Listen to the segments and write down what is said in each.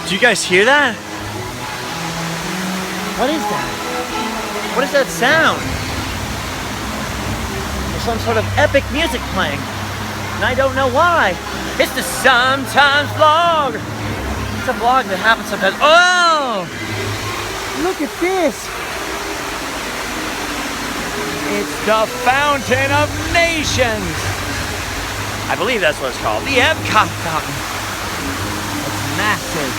Do you guys hear that? What is that? What is that sound? There's some sort of epic music playing, and I don't know why. It's the Sometimes Vlog. It's a vlog that happens sometimes. Oh! Look at this. It's the Fountain of Nations. I believe that's what it's called. The Epcot Fountain. It's massive.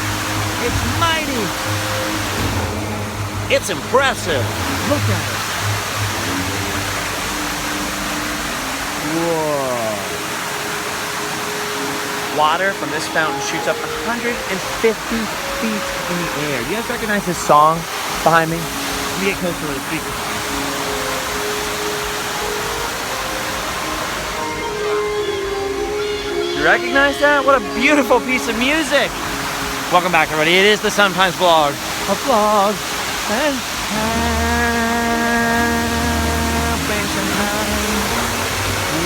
It's mighty. It's impressive. Look at it. Whoa. Water from this fountain shoots up 150 feet in the air. You guys recognize this song behind me? Let me get closer to the speakers. You recognize that? What a beautiful piece of music. Welcome back, everybody. It is the Sometimes Vlog. A vlog. And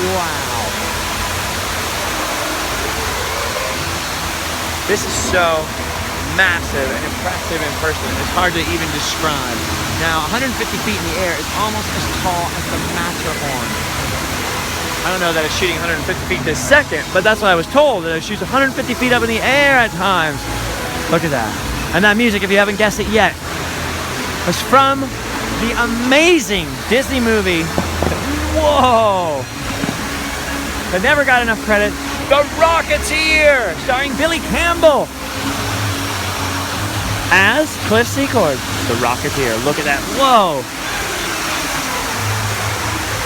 wow. This is so massive and impressive in person. It's hard to even describe. Now, 150 feet in the air is almost as tall as the Matterhorn. I don't know that it's shooting 150 feet this second, but that's what I was told, that it shoots 150 feet up in the air at times. Look at that. And that music, if you haven't guessed it yet, was from the amazing Disney movie, whoa, that never got enough credit, The Rocketeer, starring Billy Campbell as Cliff Secord, the Rocketeer. Look at that, whoa.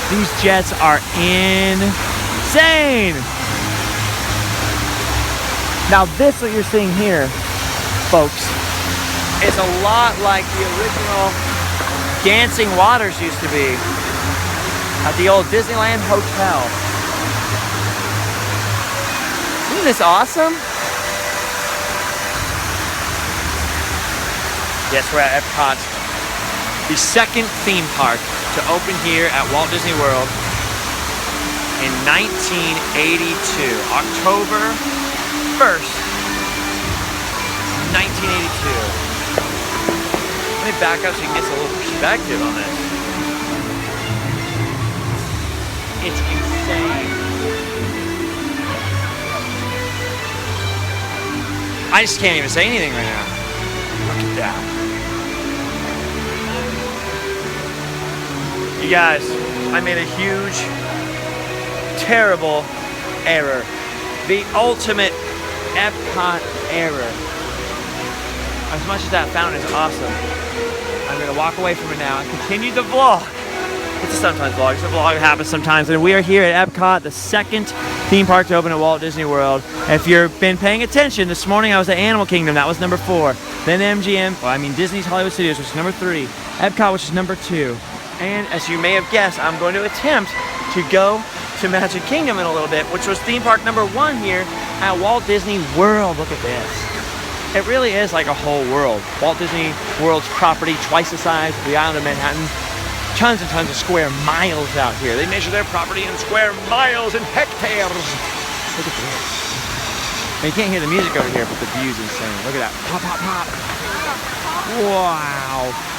These jets are insane. Now this, what you're seeing here, folks, is a lot like the original Dancing Waters used to be at the old Disneyland Hotel. Isn't this awesome? Yes, we're at Epcot, the second theme park to open here at Walt Disney World in 1982, October 1st, 1982. Let me back up so you can get a little perspective on this. It's insane. I just can't even say anything right now. Look at that. You guys, I made a huge, terrible error. The ultimate Epcot error. As much as that fountain is awesome, I'm going to walk away from it now and continue the vlog. It's a sometimes vlog. It's a vlog that happens sometimes. And we are here at Epcot, the second theme park to open at Walt Disney World. If you've been paying attention, this morning I was at Animal Kingdom. That was number 4. Then Disney's Hollywood Studios, which is number 3. Epcot, which is number 2. And as you may have guessed, I'm going to attempt to go to Magic Kingdom in a little bit, which was theme park number 1 here at Walt Disney World. Look at this. It really is like a whole world. Walt Disney World's property, twice the size of the island of Manhattan. Tons and tons of square miles out here. They measure their property in square miles and hectares. Look at this. And you can't hear the music over here, but the view's insane. Look at that. Pop, pop, pop. Wow.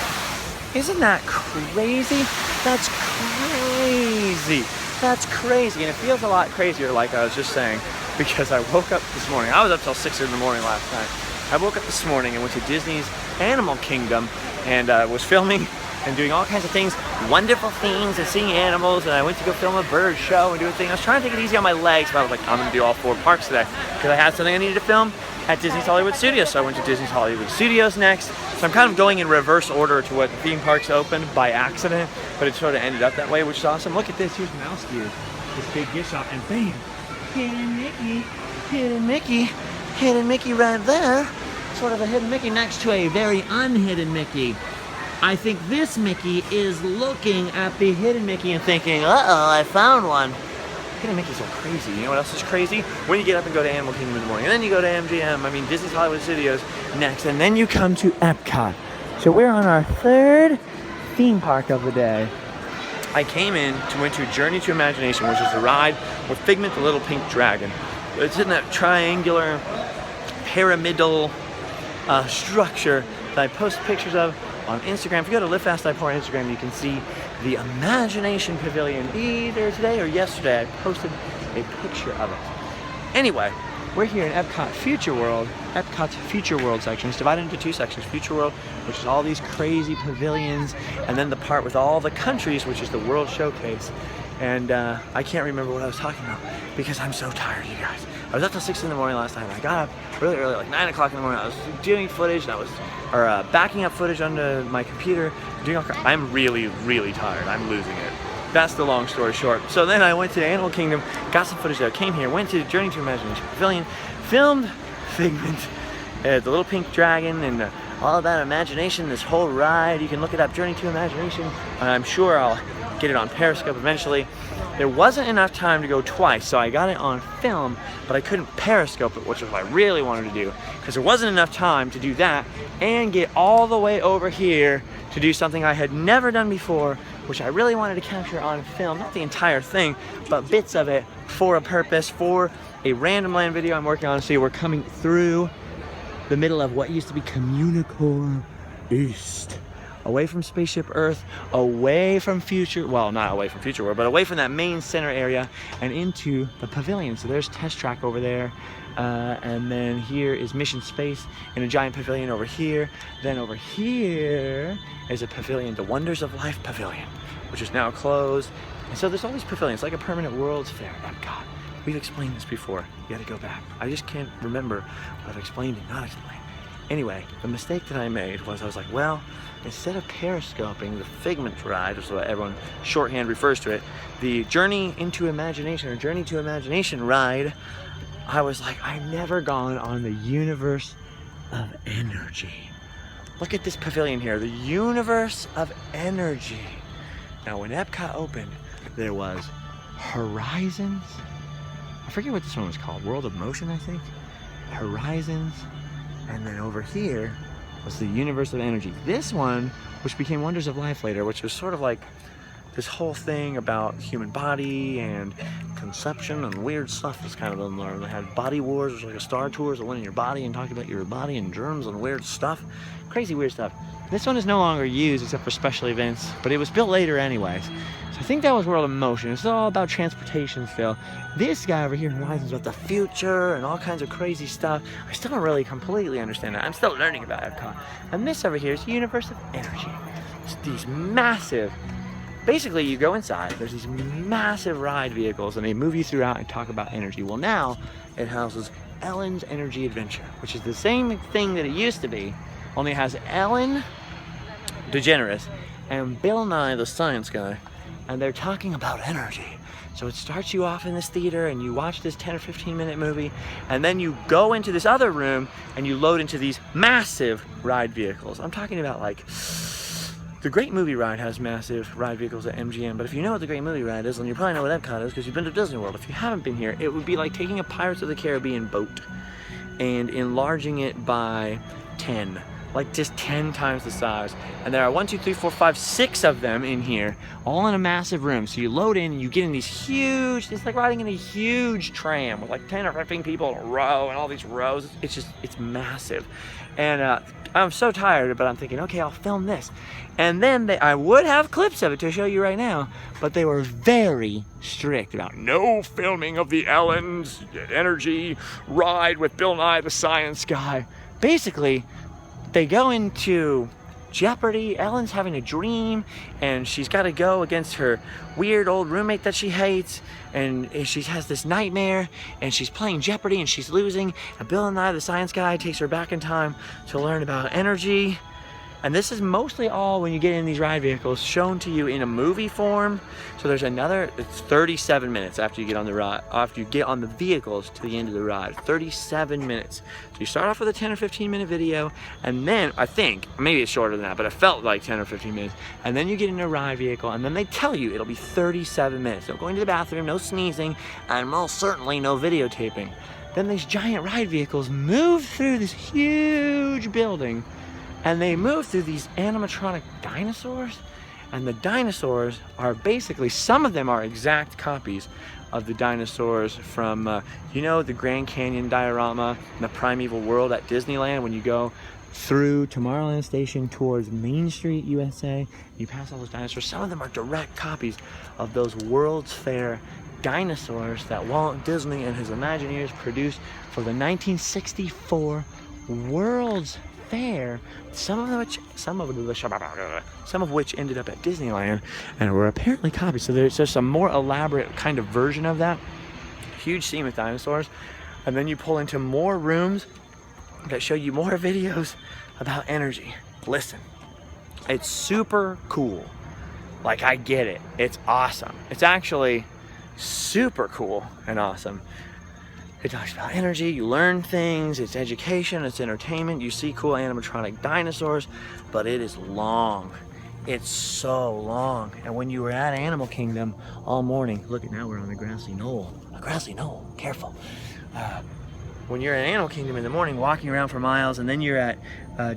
Isn't that crazy? That's crazy. That's crazy. And it feels a lot crazier, like I was just saying, because I woke up this morning. I was up till 6 in the morning last night. I woke up this morning and went to Disney's Animal Kingdom and was filming and doing all kinds of things, wonderful things, and seeing animals. And I went to go film a bird show and do a thing. I was trying to take it easy on my legs, but I was like, I'm going to do all 4 parks today because I had something I needed to film at Disney's Hollywood Studios. So I went to Disney's Hollywood Studios next. So I'm kind of going in reverse order to what the theme parks opened by accident, but it sort of ended up that way, which is awesome. Look at this. Here's Mouse Gear, this big gift shop, and bam, Hidden Mickey, Hidden Mickey, Hidden Mickey right there. Sort of a hidden Mickey next to a very unhidden Mickey. I think this Mickey is looking at the hidden Mickey and thinking, uh-oh, I found one. Hidden Mickey's so crazy. You know what else is crazy? When you get up and go to Animal Kingdom in the morning, and then you go to MGM, Disney's Hollywood Studios next, and then you come to Epcot. So we're on our 3rd theme park of the day. I came went to Journey to Imagination, which is the ride with Figment the Little Pink Dragon. It's in that triangular, pyramidal structure that I post pictures of on Instagram. If you go to Live Fast Die Poor on Instagram, you can see the Imagination Pavilion. Either today or yesterday, I posted a picture of it. Anyway, we're here in Epcot Future World. Epcot's Future World section is divided into two sections. Future World, which is all these crazy pavilions, and then the part with all the countries, which is the World Showcase. And I can't remember what I was talking about because I'm so tired, you guys. I was up till 6 in the morning last night. I got up really early, like 9 o'clock in the morning. I was doing footage, and I was backing up footage onto my computer. I'm really, really tired. I'm losing it. That's the long story short. So then I went to Animal Kingdom, got some footage there, came here, went to Journey to Imagination Pavilion, filmed Figment, the little pink dragon, and all about imagination, this whole ride. You can look it up, Journey to Imagination. I'm sure I'll get it on Periscope eventually. There wasn't enough time to go twice, so I got it on film, but I couldn't Periscope it, which is what I really wanted to do, because there wasn't enough time to do that and get all the way over here to do something I had never done before, which I really wanted to capture on film, not the entire thing, but bits of it for a purpose, for a Random Land video I'm working on. So we're coming through the middle of what used to be Communicore East. Away from Spaceship Earth, away from Future, well, not away from Future World, but away from that main center area and into the pavilion. So there's Test Track over there. And then here is Mission Space in a giant pavilion over here. Then over here is a pavilion, the Wonders of Life Pavilion, which is now closed. And so there's all these pavilions, like a permanent World's Fair. Epcot. We've explained this before. You gotta go back. I just can't remember what I've explained and not explained. Anyway, the mistake that I made was I was like, well, instead of periscoping the Figment ride, which is what everyone shorthand refers to it, the Journey into Imagination or Journey to Imagination ride, I was like, I've never gone on the Universe of Energy. Look at this pavilion here, the Universe of Energy. Now, when Epcot opened, there was Horizons. I forget what this one was called, World of Motion, I think. Horizons. And then over here was the Universe of Energy. This one, which became Wonders of Life later, which was sort of like this whole thing about human body and conception and weird stuff that's kind of in there. They had Body Wars, which was like a Star Tours that went in your body and talked about your body and germs and weird stuff. Crazy weird stuff. This one is no longer used except for special events, but it was built later anyways. So I think that was World of Motion. It's all about transportation still. This guy over here in Horizons about the future and all kinds of crazy stuff. I still don't really completely understand that. I'm still learning about Epcot. And this over here is Universe of Energy. It's these massive, basically you go inside, there's these massive ride vehicles and they move you throughout and talk about energy. Well, now it houses Ellen's Energy Adventure, which is the same thing that it used to be, only it has Ellen DeGeneres and Bill Nye the Science Guy, and they're talking about energy. So it starts you off in this theater and you watch this 10 or 15 minute movie, and then you go into this other room and you load into these massive ride vehicles. I'm talking about like, the Great Movie Ride has massive ride vehicles at MGM, but if you know what the Great Movie Ride is, then you probably know what Epcot is because you've been to Disney World. If you haven't been here, it would be like taking a Pirates of the Caribbean boat and enlarging it by 10. Like just 10 times the size. And there are 1, 2, 3, 4, 5, 6 of them in here, all in a massive room. So you load in and you get in these huge, it's like riding in a huge tram with like 10 or 15 people in a row and all these rows. It's massive. And I'm so tired, but I'm thinking, okay, I'll film this. And then I would have clips of it to show you right now, but they were very strict about no filming of the Ellen's Energy ride with Bill Nye the Science Guy. Basically, they go into Jeopardy. Ellen's having a dream and she's got to go against her weird old roommate that she hates, and she has this nightmare and she's playing Jeopardy and she's losing, and Bill Nye the Science Guy takes her back in time to learn about energy. And this is mostly all, when you get in these ride vehicles, shown to you in a movie form. So there's another, it's 37 minutes after you get on the ride, after you get on the vehicles to the end of the ride. 37 minutes. So you start off with a 10 or 15 minute video, and then, I think, maybe it's shorter than that, but it felt like 10 or 15 minutes. And then you get in a ride vehicle, and then they tell you it'll be 37 minutes. No going to the bathroom, no sneezing, and most certainly no videotaping. Then these giant ride vehicles move through this huge building, and they move through these animatronic dinosaurs, and the dinosaurs are basically, some of them are exact copies of the dinosaurs from, you know, the Grand Canyon diorama in the Primeval World at Disneyland. When you go through Tomorrowland Station towards Main Street, USA, you pass all those dinosaurs. Some of them are direct copies of those World's Fair dinosaurs that Walt Disney and his Imagineers produced for the 1964 World's Fair, some of which ended up at Disneyland and were apparently copies. So there's just a more elaborate kind of version of that. Huge scene with dinosaurs, and then you pull into more rooms that show you more videos about energy. Listen, it's super cool. Like, I get it. It's awesome. It's actually super cool and awesome. It talks about energy, you learn things, it's education, it's entertainment, you see cool animatronic dinosaurs, but it is long. It's so long. And when you were at Animal Kingdom all morning, look at now we're on the grassy knoll. A grassy knoll, careful. When you're at Animal Kingdom in the morning walking around for miles, and then you're at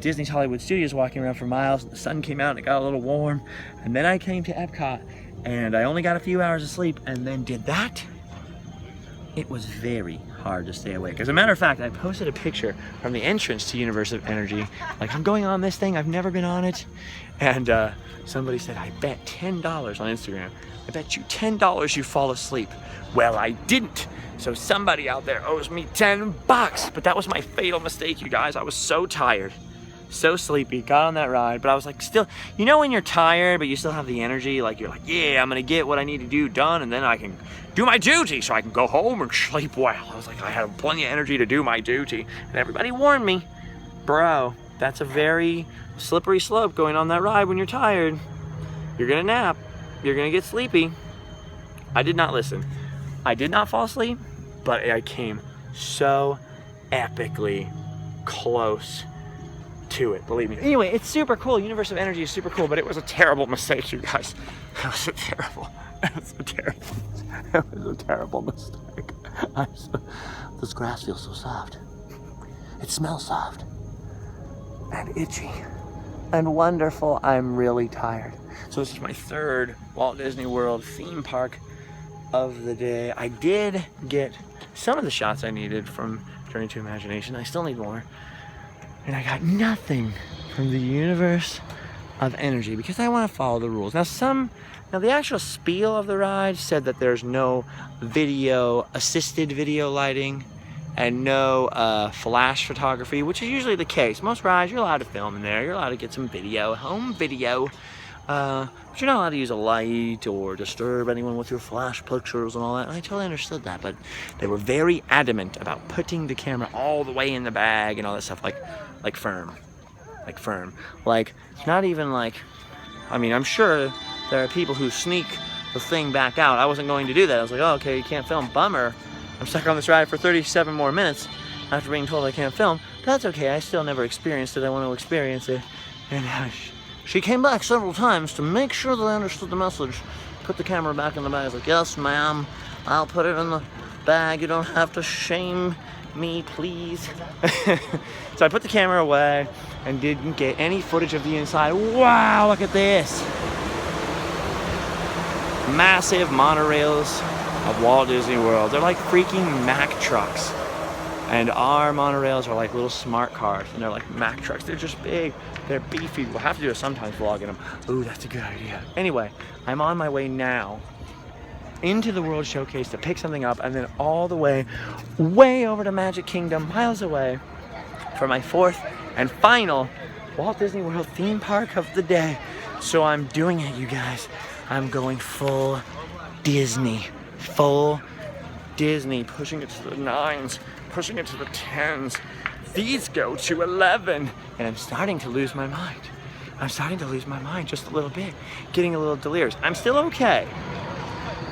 Disney's Hollywood Studios walking around for miles, the sun came out and it got a little warm, and then I came to Epcot and I only got a few hours of sleep and then did that, it was very hard to stay awake. As a matter of fact, I posted a picture from the entrance to Universe of Energy. Like, I'm going on this thing, I've never been on it. And somebody said, I bet $10 on Instagram. I bet you $10 you fall asleep. Well, I didn't. So somebody out there owes me $10. But that was my fatal mistake, you guys. I was so tired, so sleepy, got on that ride, but I was like, still, you know when you're tired, but you still have the energy, like you're like, yeah, I'm gonna get what I need to do done, and then I can do my duty so I can go home and sleep well. I was like, I have plenty of energy to do my duty. And everybody warned me, bro, that's a very slippery slope going on that ride when you're tired. You're gonna nap, you're gonna get sleepy. I did not listen. I did not fall asleep, but I came so epically close to it, believe me. Anyway, it's super cool. Universe of Energy is super cool, but it was a terrible mistake, you guys. It was a terrible mistake. This grass feels so soft. It smells soft and itchy and wonderful. I'm really tired. So this is my third Walt Disney World theme park of the day. I did get some of the shots I needed from Journey to Imagination. I still need more. And I got nothing from the Universe of Energy because I want to follow the rules. Now the actual spiel of the ride said that there's no assisted video lighting and no flash photography, which is usually the case. Most rides, you're allowed to film in there. You're allowed to get some video, home video. But you're not allowed to use a light or disturb anyone with your flash pictures and all that. And I totally understood that, but they were very adamant about putting the camera all the way in the bag and all that stuff, like firm. Like, it's not even like, I mean, I'm sure there are people who sneak the thing back out. I wasn't going to do that. I was like, oh, okay, you can't film, bummer. I'm stuck on this ride for 37 more minutes after being told I can't film. But that's okay, I still never experienced it. I want to experience it. And she came back several times to make sure that I understood the message. Put the camera back in the bag. I was like, yes, ma'am, I'll put it in the bag. You don't have to shame me, please. So I put the camera away and didn't get any footage of the inside. Wow, look at this. Massive monorails of Walt Disney World. They're like freaking Mack trucks. And our monorails are like little smart cars, and they're like Mack trucks. They're just big, they're beefy. We'll have to do a sometimes vlog in them. Ooh, that's a good idea. Anyway, I'm on my way now into the World Showcase to pick something up, and then all the way over to Magic Kingdom, miles away, for my fourth and final Walt Disney World theme park of the day. So I'm doing it, you guys. I'm going full Disney, pushing it to the 9s, pushing it to the 10s. These go to 11, and I'm starting to lose my mind. Just a little bit, getting a little delirious. I'm still okay.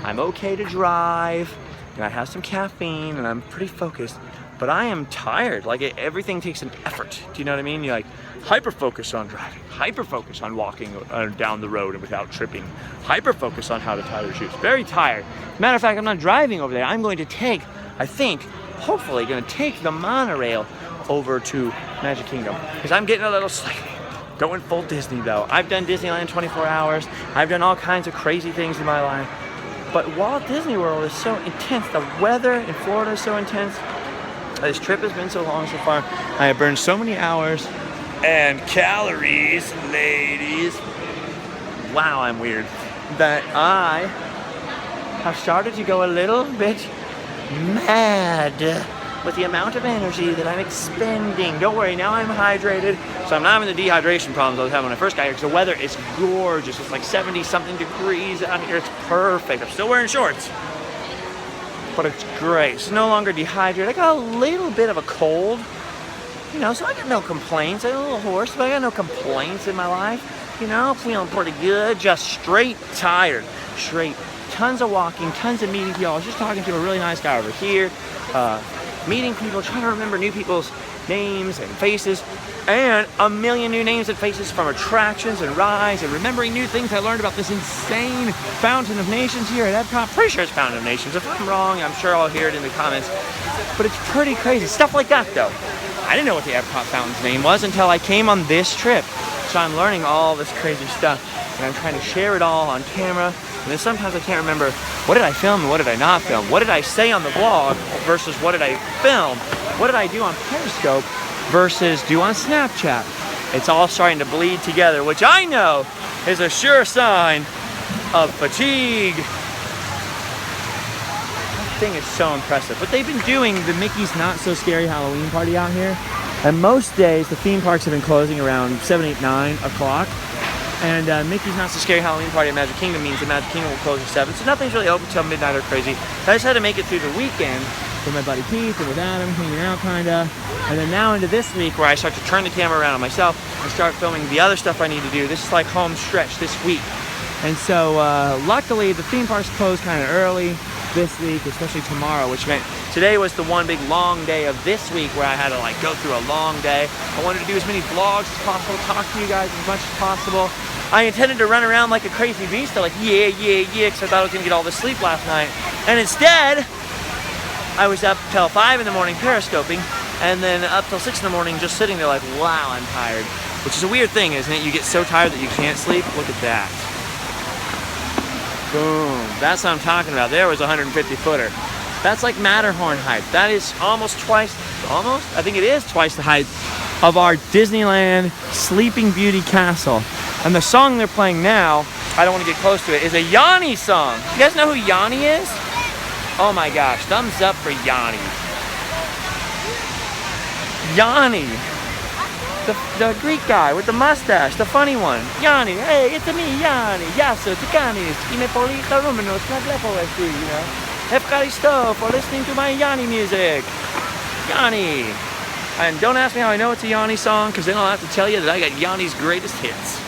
I'm okay to drive, and I have some caffeine, and I'm pretty focused, but I am tired. Like, everything takes an effort. Do you know what I mean? You like hyper-focus on driving, hyper-focus on walking down the road and without tripping, hyper-focus on how to tie your shoes. Very tired. Matter of fact, I'm not driving over there. I'm going to take, hopefully going to take the monorail over to Magic Kingdom, because I'm getting a little sleepy. Going full Disney though. I've done Disneyland 24 hours. I've done all kinds of crazy things in my life. But Walt Disney World is so intense. The weather in Florida is so intense. This trip has been so long so far. I have burned so many hours and calories, ladies. Wow, I'm weird. That I have started to go a little bit mad with the amount of energy that I'm expending. Don't worry, now I'm hydrated, so I'm not having the dehydration problems I was having when I first got here, because the weather is gorgeous. It's like 70-something degrees out here. It's perfect. I'm still wearing shorts, but it's great. It's no longer dehydrated. I got a little bit of a cold, you know, so I got no complaints. I'm a little hoarse, but I got no complaints in my life. You know, feeling pretty good, just straight tired. Straight, tons of walking, tons of meeting people. I was just talking to a really nice guy over here, meeting people, trying to remember new people's names and faces, and a million new names and faces from attractions and rides, and remembering new things I learned about this insane Fountain of Nations here at Epcot. Pretty sure it's Fountain of Nations. If I'm wrong, I'm sure I'll hear it in the comments. But it's pretty crazy. Stuff like that, though. I didn't know what the Epcot fountain's name was until I came on this trip. So I'm learning all this crazy stuff, and I'm trying to share it all on camera. And then sometimes I can't remember, what did I film and what did I not film? What did I say on the vlog versus what did I film? What did I do on Periscope versus do on Snapchat? It's all starting to bleed together, which I know is a sure sign of fatigue. That thing is so impressive. But they've been doing the Mickey's Not So Scary Halloween party out here. And most days, the theme parks have been closing around 7, 8, 9 o'clock. And Mickey's Not So Scary Halloween party at Magic Kingdom means that Magic Kingdom will close at 7. So nothing's really open till midnight or crazy. I just had to make it through the weekend with my buddy Keith and with Adam, hanging out kinda. And then now into this week where I start to turn the camera around on myself and start filming the other stuff I need to do. This is like home stretch this week. And so luckily the theme parks closed kind of early this week, especially tomorrow, which meant today was the one big long day of this week where I had to like go through a long day. I wanted to do as many vlogs as possible, talk to you guys as much as possible. I intended to run around like a crazy beast, like yeah, because I thought I was gonna get all this sleep last night. And instead, I was up till 5 in the morning periscoping, and then up till 6 in the morning just sitting there like, wow, I'm tired. Which is a weird thing, isn't it? You get so tired that you can't sleep. Look at that. Boom. That's what I'm talking about. There was a 150-footer. That's like Matterhorn height. That is almost twice, I think it is twice the height of our Disneyland Sleeping Beauty Castle. And the song they're playing now, I don't want to get close to it, is a Yanni song. You guys know who Yanni is? Oh my gosh, thumbs up for Yanni. Yanni. The Greek guy with the mustache, the funny one. Yanni, hey, it's me, Yanni. Yasso, Tikanis, Imepolita Rumenos, Naglepo, you know. Efkaristo for listening to my Yanni music. Yanni. And don't ask me how I know it's a Yanni song, because then I'll have to tell you that I got Yanni's greatest hits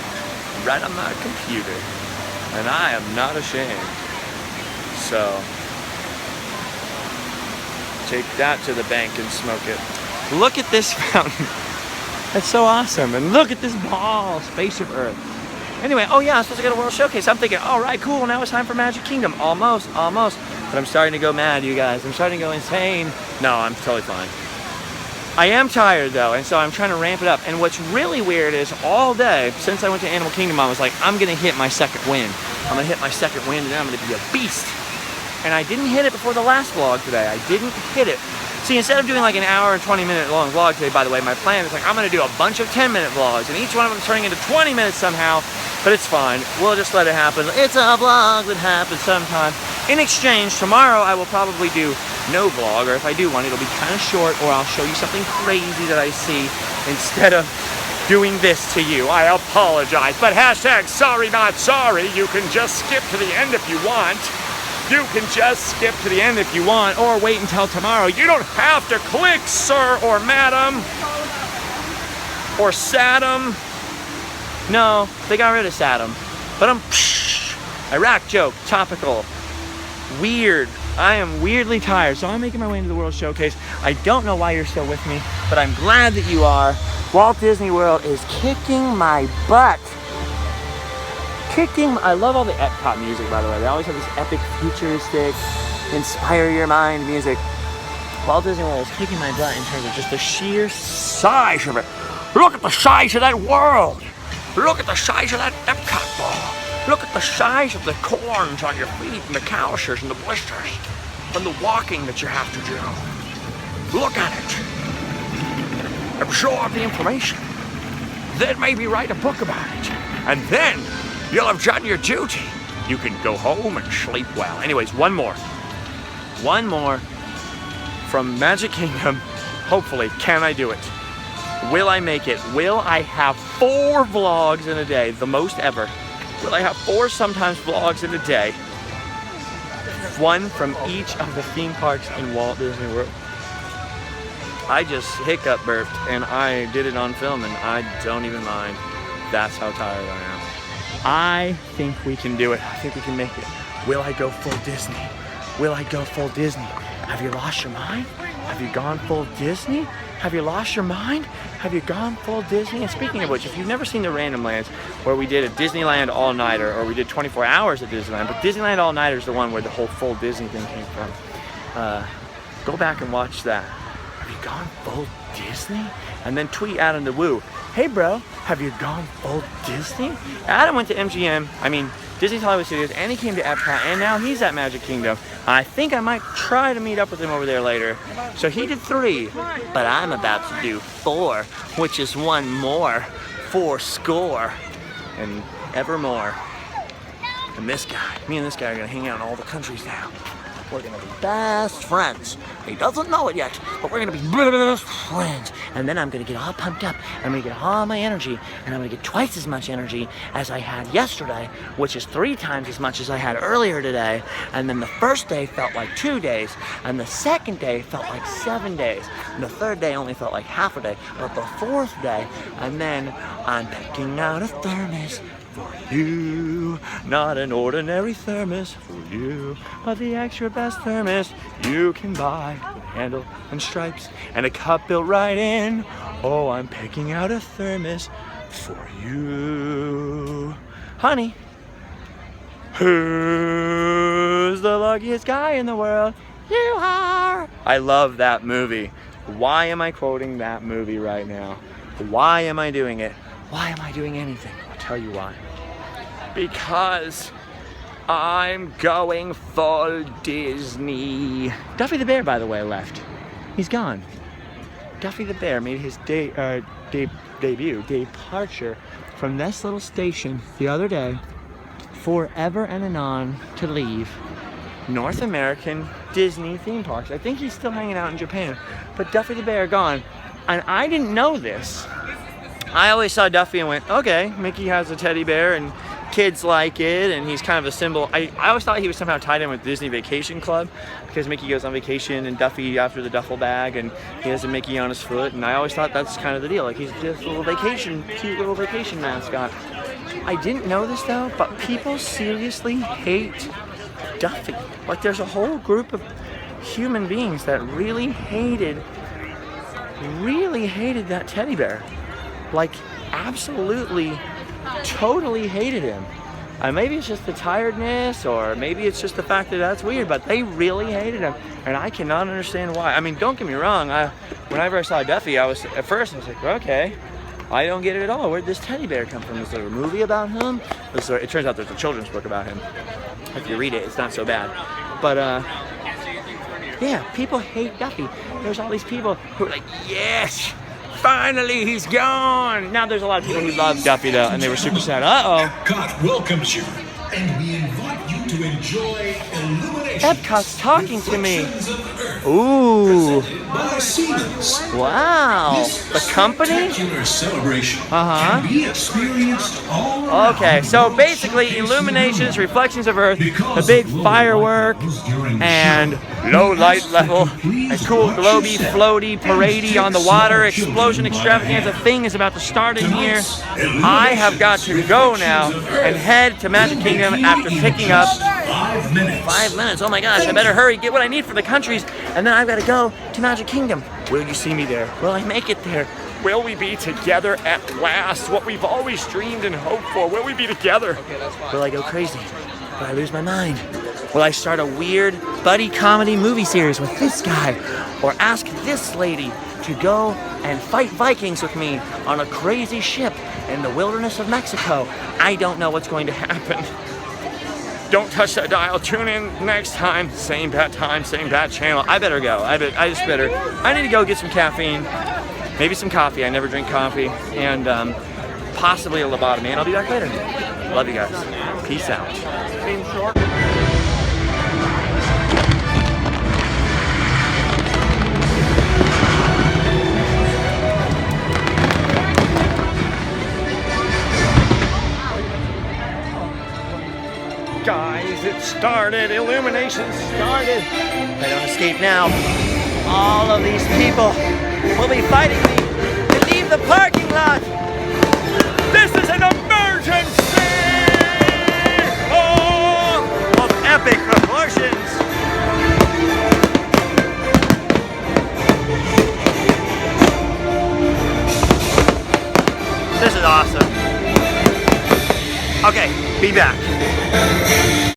right on my computer. And I am not ashamed. So, take that to the bank and smoke it. Look at this fountain. That's so awesome. And look at this ball, Spaceship Earth. Anyway, oh yeah, I'm supposed to go to World Showcase. I'm thinking, all right, cool, now it's time for Magic Kingdom. Almost. But I'm starting to go mad, you guys. I'm starting to go insane. No, I'm totally fine. I am tired though, and so I'm trying to ramp it up. And what's really weird is all day, since I went to Animal Kingdom, I was like, I'm gonna hit my second wind. I'm gonna hit my second wind and then I'm gonna be a beast. And I didn't hit it before the last vlog today. I didn't hit it. See, instead of doing like an hour and 20-minute long vlog today, by the way, my plan is like, I'm gonna do a bunch of 10-minute vlogs, and each one of them turning into 20 minutes somehow, but it's fine. We'll just let it happen. It's a vlog that happens sometime. In exchange, tomorrow I will probably do no vlog, or if I do one, it'll be kind of short, or I'll show you something crazy that I see instead of doing this to you. I apologize, but hashtag sorry not sorry. You can just skip to the end if you want. You can just skip to the end if you want, or wait until tomorrow. You don't have to click, sir or madam, or Saddam. No, they got rid of Saddam. But Iraq joke, topical, weird. I am weirdly tired, so I'm making my way into the World Showcase. I don't know why you're still with me, but I'm glad that you are. Walt Disney World is kicking my butt. I love all the Epcot music, by the way. They always have this epic, futuristic, inspire your mind music. Walt Disney World is kicking my butt in terms of just the sheer size of it. Look at the size of that world. Look at the size of that Epcot ball. Look at the size of the corns on your feet and the calluses and the blisters from the walking that you have to do. Look at it. Absorb the information. Then maybe write a book about it. And then you'll have done your duty. You can go home and sleep well. Anyways, one more. One more from Magic Kingdom. Hopefully, can I do it? Will I make it? Will I have 4 vlogs in a day? The most ever. Will I have 4 sometimes vlogs in a day? One from each of the theme parks in Walt Disney World. I just hiccup burped and I did it on film and I don't even mind. That's how tired I am. I think we can do it. I think we can make it. Will I go full Disney? Will I go full Disney? Have you lost your mind? Have you gone full Disney? Have you lost your mind? Have you gone full Disney? And speaking of which, if you've never seen the Random Lands, where we did a Disneyland all-nighter, or we did 24 hours at Disneyland, but Disneyland all-nighter is the one where the whole full Disney thing came from. Go back and watch that. Have you gone full Disney? And then tweet Adam the Woo. Hey bro, have you gone full Disney? Adam went to MGM, Disney's Hollywood Studios, and he came to Epcot, and now he's at Magic Kingdom. I think I might try to meet up with him over there later. So he did 3, but I'm about to do 4, which is 1 more, 4 score, and evermore. And this guy, me and this guy are gonna hang out in all the countries now. We're gonna be best friends. He doesn't know it yet, but we're gonna be best friends. And then I'm gonna get all pumped up. I'm gonna get all my energy, and I'm gonna get twice as much energy as I had yesterday, which is 3 times as much as I had earlier today. And then the first day felt like 2 days, and the second day felt like 7 days, and the third day only felt like half a day, but the 4th day, and then I'm picking out a thermos for you, not an ordinary thermos for you, but the extra best thermos you can buy with handle and stripes and a cup built right in. Oh, I'm picking out a thermos for you. Honey, who's the luckiest guy in the world? You are. I love that movie. Why am I quoting that movie right now? Why am I doing it? Why am I doing anything? I'll tell you why. Because I'm going full Disney. Duffy the Bear, by the way, left. He's gone. Duffy the Bear made his departure from this little station the other day, forever and anon to leave North American Disney theme parks. I think he's still hanging out in Japan, but Duffy the Bear gone. And I didn't know this. I always saw Duffy and went, okay, Mickey has a teddy bear and kids like it, and he's kind of a symbol. I always thought he was somehow tied in with Disney Vacation Club, because Mickey goes on vacation and Duffy after the duffel bag, and he has a Mickey on his foot, and I always thought that's kind of the deal, like he's just a little vacation, cute little vacation mascot. I didn't know this though, but people seriously hate Duffy. Like there's a whole group of human beings that really hated that teddy bear. Like absolutely, totally hated him. Maybe it's just the tiredness, or maybe it's just the fact that that's weird, but they really hated him, and I cannot understand why. Don't get me wrong, whenever I saw Duffy, at first I was like, okay, I don't get it at all. Where'd this teddy bear come from? Is there a movie about him? It turns out there's a children's book about him. If you read it, it's not so bad. But yeah, people hate Duffy. There's all these people who are like, yes, finally, he's gone. Now there's a lot of people who love Duffy though, and they were super sad. Epcot welcomes you, and we invite you to enjoy Illumination. Epcot's talking to me. Ooh. Wow. The company? Celebration can be experienced all around. Okay, so basically Illuminations, Reflections of Earth, the big firework, and low light level, a cool globy, floaty, paradey on the water, explosion extravaganza thing is about to start in here. I have got to go now and head to Magic Kingdom after picking up 5 minutes. 5 minutes. Oh my gosh, I better hurry, get what I need for the countries, and then I've got to go to Magic Kingdom. Will you see me there? Will I make it there? Will we be together at last? What we've always dreamed and hoped for. Will we be together? Will I go crazy? Will I lose my mind? Will I start a weird buddy comedy movie series with this guy? Or ask this lady to to go and fight Vikings with me on a crazy ship in the wilderness of Mexico. I don't know what's going to happen. Don't touch that dial. Tune in next time. Same bad time, same bad channel. I better go. I need to go get some caffeine, maybe some coffee. I never drink coffee, and possibly a lobotomy. And I'll be back later. Love you guys. Peace out. Guys, it started. Illumination started. If I don't escape now, all of these people will be fighting me to leave the parking lot. This is an emergency! Oh, of epic proportions. This is awesome. Okay, be back.